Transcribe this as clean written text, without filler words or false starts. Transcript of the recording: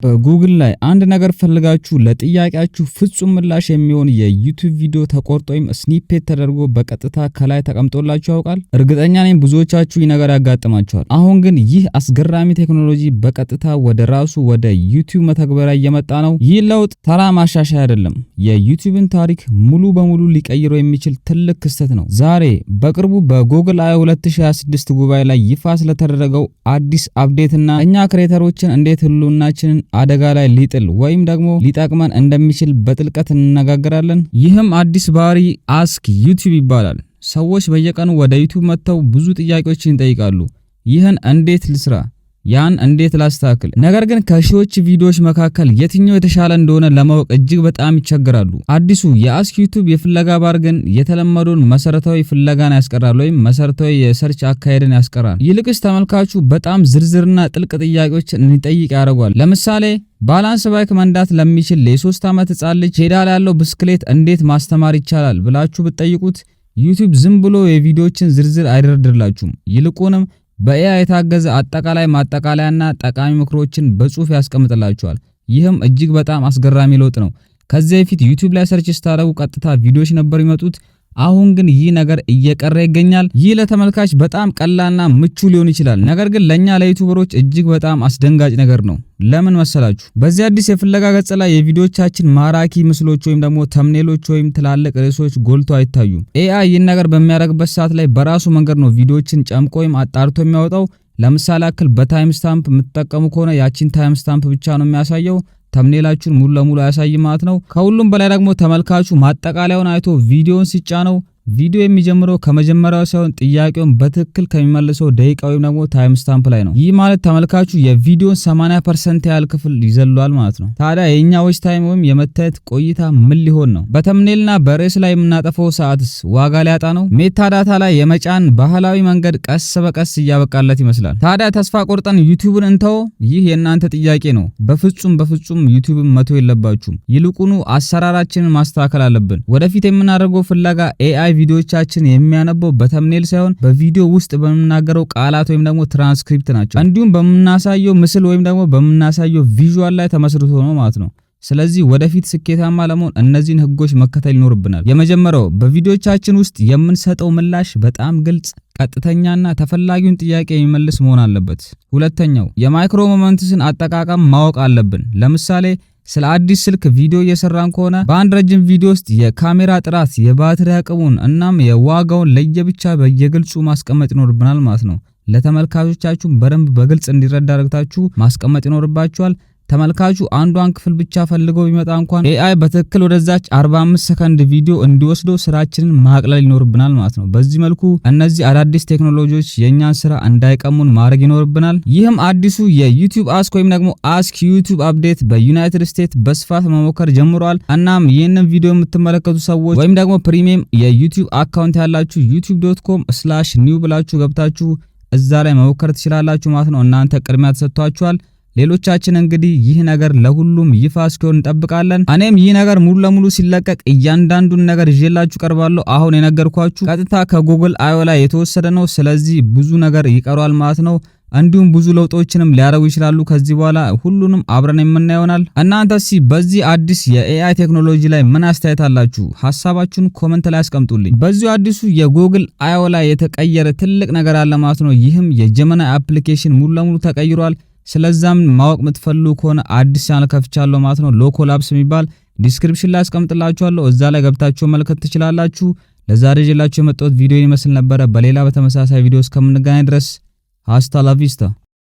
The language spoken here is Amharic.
በጉግል ላይ አንድ ነገር ፈልጋችሁ ለጥያቄያችሁ ፍጹም ምላሽ የሚሆን የዩቲዩብ ቪዲዮ ተቆርጦ ወይም ስኒፔት ተደርጎ በቀጥታ ከላይ ተቀምጦላችሁ ያውቃል? እርግጠኛ ነኝ ብዙዎቻችሁ ይህ ነገር ያጋጥማችኋል። አሁን ግን ይህ አስገራሚ ቴክኖሎጂ በቀጥታ ወደ ራሱ ወደ ዩቲዩብ መተግበሪያ እየመጣ ነው። ይህ ለውጥ ተራ ማሻሻያ አይደለም፣ የዩቲዩብን ታሪክ ሙሉ በሙሉ ሊቀይረው የሚችል ትልቅ ክስተት ነው። ዛሬ በቅርቡ በጉግል አይ 2026 ጉባኤ ላይ ይፋ ስለተደረገው አዲስ አፕዴት እና እኛ ክሬተሮችን እንዴት ህልውናችንን አደጋ ላይ ሊጥል ወይም ደግሞ ሊጠቅመን እንደሚችል በጥልቀት እንነጋገራለን። ይህም አዲስ ባህሪ አስክ ዩቲዩብ ይባላል። ሰዎች በየቀኑ ወደ ዩቲዩብ መጥተው ብዙ ጥያቄዎችን ይጠይቃሉ። ይህን እንዴት ልስራ? ያን እንዴት ላስተካክል? ነገር ግን ከሺዎች ቪዲዮዎች መካከል የትኛው የተሻለ እንደሆነ ለማወቅ እጅግ በጣም ይቸገራሉ። አዲሱ የአስክ ዩቲዩብ የፍለጋ ባር ግን የተለመደውን መሰረታዊ ፍለጋን ያስቀራል ወይም መሰረታዊ የሰርች አካሄድን ያስቀራል። ይልቅስ ተመልካቹ በጣም ዝርዝርና ጥልቅ ጥያቄዎችን እንዲጠይቅ ያደርጋል። ለምሳሌ ባላንስ ባይክ መንዳት ለሚችል የ3 ዓመት ህጻን ልጅ ፔዳል ያለው ብስክሌት እንዴት ማስተማር ይቻላል ብላችሁ ብትጠይቁት ዩቲዩብ ዝም ብሎ የቪዲዮዎችን ዝርዝር አይደረድርላችሁም። ይልቁንም በኤአይ የታገዘ አጠቃላይ ማጠቃለያና ጠቃሚ ምክሮችን በጽሁፍ ያስቀምጥላችኋል። ይህም እጅግ በጣም አስገራሚ ለውጥ ነው። ከዚህ በፊት ዩቲዩብ ላይ ሰርች ስታደርጉ ቀጥታ ቪዲዮዎች ነበር የሚመጡት። አሁን ግን ይህ ነገር እየቀረ ይገኛል። ይህ ለተመልካች በጣም ቀላልና ምቹ ሊሆን ይችላል፣ ነገር ግን ለኛ ለዩቲዩበሮች እጅግ በጣም አስደንጋጭ ነገር ነው። ለምን መሰላችሁ? በዚህ አዲስ የፍለጋ ገጽ ላይ የቪዲዮቻችን ማራኪ ምስሎች ወይም ደግሞ ተምኔሎች ወይም ትላልቅ ርዕሶች ጎልቶ አይታዩም። ኤአይ ይህን ነገር በሚያደርግበት ሰዓት ላይ በራሱ መንገድ ነው ቪዲዮችን ጨምቆ ወይም አጣርቶ የሚያወጣው። ለምሳሌ አክል በታይም ስታምፕ የምትጠቀሙ ከሆነ ያቺን ታይም ስታምፕ ብቻ ነው የሚያሳየው፣ ተምኔላችሁን ሙሉ ለሙሉ አያሳይም ማለት ነው። ከሁሉም በላይ ደግሞ ተመልካቹ ማጠቃለያውን አይቶ ቪዲዮውን ሲጫነው ቪዲዮ የሚጀምረው ከመጀመሪያው ሳይሆን ጥያቄውን በትክክል ከሚመልሰው ደቂቃ ወይም ደግሞ ታይም ስታምፕ ላይ ነው። ይህ ማለት ተመልካቹ የቪዲዮን 80% ያህል ክፍል ይዘሏል ማለት ነው። ታዲያ የኛ ዌች ታይም ወይም የመታየት ቆይታ ምን ሊሆን ነው? በተምኔልና በርዕስ ላይ የምናጠፈው ሰዓትስ ዋጋ ሊያጣ ነው? ሜታ ዳታ ላይ የመጫን ባህላዊ መንገድ ቀስ በቀስ እያበቃለት ይመስላል። ታዲያ ተስፋ ቆርጠን ዩቲዩብን እንተው? ይህ የእናንተ ጥያቄ ነው። በፍጹም ዩቲዩብን መተው የለባችሁም። ይልቁኑ አሰራራችንን ማስተካከል አለብን። ወደፊት የምናደርገው ፍለጋ ኤአይ ቪዲዮቻችን የሚያነበው በተምኔል ሳይሆን በቪዲዮ ውስጥ በመናገረው ቃላት ወይም ደግሞ ትራንስክሪፕት ናቸው። እንዲሁም በመናሳየው ምስል ወይም ደግሞ በመናሳየው ቪዥዋል ላይ ተመስርቶ ነው ማለት ነው። ስለዚህ ወደፊት ስኬታማ ለመሆን እነዚህን ህጎች መከተል ይኖርብናል። የመጀመሪያው በቪዲዮቻችን ውስጥ የምንሰጠው ምላሽ በጣም ግልጽ፣ ቀጥተኛና ተፈላጊውን ጥያቄ የሚመልስ መሆን አለበት። ሁለተኛው የማይክሮ ሞመንትስን አጠቃቀም ማወቅ አለብን። ለምሳሌ ስለ አዲስ ስልክ ቪዲዮ እየሰራን ከሆነ በአንድ ረጅም ቪዲዮ ውስጥ የካሜራ ጥራት፣ የባትሪ አቅሙን እናም የዋጋውን ለየብቻ በየግልጹ ማስቀመጥ ይኖርብናል ማለት ነው። ለተመልካቾቻችሁ በደንብ በግልጽ እንዲረዳ አድርጋችሁ ማስቀመጥ ይኖርባችኋል። ተመልካቹ አንዷን ክፍል ብቻ ፈልገው ቢመጣ እንኳን ኤአይ በትክክል ወደዛች 45 ሰከንድ ቪዲዮ እንዲወስደው ስራችንን ማቅለል ይኖርብናል ማለት ነው። በዚህ መልኩ እነዚህ አዳዲስ ቴክኖሎጂዎች የኛን ስራ እንዳይቀሙን ማድረግ ይኖርብናል። ይህም አዲሱ የዩቲዩብ አስክ ወይም ደግሞ አስክ ዩቲዩብ አፕዴት በዩናይትድ ስቴትስ በስፋት መሞከር ጀምሯል። እናም ይህንን ቪዲዮ የምትመለከቱ ሰዎች ወይም ደግሞ ፕሪሚየም የዩቲዩብ አካውንት ያላችሁ youtube.com/new ብላችሁ ገብታችሁ እዛ ላይ መሞከር ትችላላችሁ ማለት ነው። እናንተ ቅድሚያ ተሰጥቷችኋል። ሌሎቻችን እንግዲህ ይህ ነገር ለሁሉም ይፋ እስኪሆን እንጠብቃለን። እኔም ይህ ነገር ሙሉ ለሙሉ ሲለቀቅ እያንዳንዱን ነገር ይዤላችሁ ቀርባለሁ። አሁን የነገርኳችሁ ቀጥታ ከጉግል አይ ላይ የተወሰደ ነው። ስለዚህ ብዙ ነገር ይቀራል ማለት ነው። እንዲሁም ብዙ ለውጦችንም ሊያደርጉ ይችላሉ። ከዚህ በኋላ ሁሉንም አብረን የምናየው ይሆናል። እናንተስ በዚህ አዲስ የኤአይ ቴክኖሎጂ ላይ ምን አስተያየት አላችሁ? ሐሳባችሁን ኮሜንት ላይ አስቀምጡልኝ። በዚህ አዲሱ የጉግል አይ ላይ የተቀየረ ትልቅ ነገር አለ ማለት ነው። ይህም የጀመናይ አፕሊኬሽን ሙሉ ለሙሉ ተቀይሯል። ስለዛም ማወቅ የምትፈልጉ ከሆነ አዲስ ቻናል ከፍቻለሁ ማለት ነው። ሎኮላብስ የሚባል ዲስክሪፕሽን ላይ አስቀምጥላችኋለሁ። እዛ ላይ ገብታችሁ መመልከት ትችላላችሁ። ለዛሬ ይዤላችሁ የመጣሁት ቪዲዮ ይመስል ነበር። በሌላ በተመሳሳይ ቪዲዮ እስከምንገናኝ ድረስ ሃስታ ላ ቪስታ።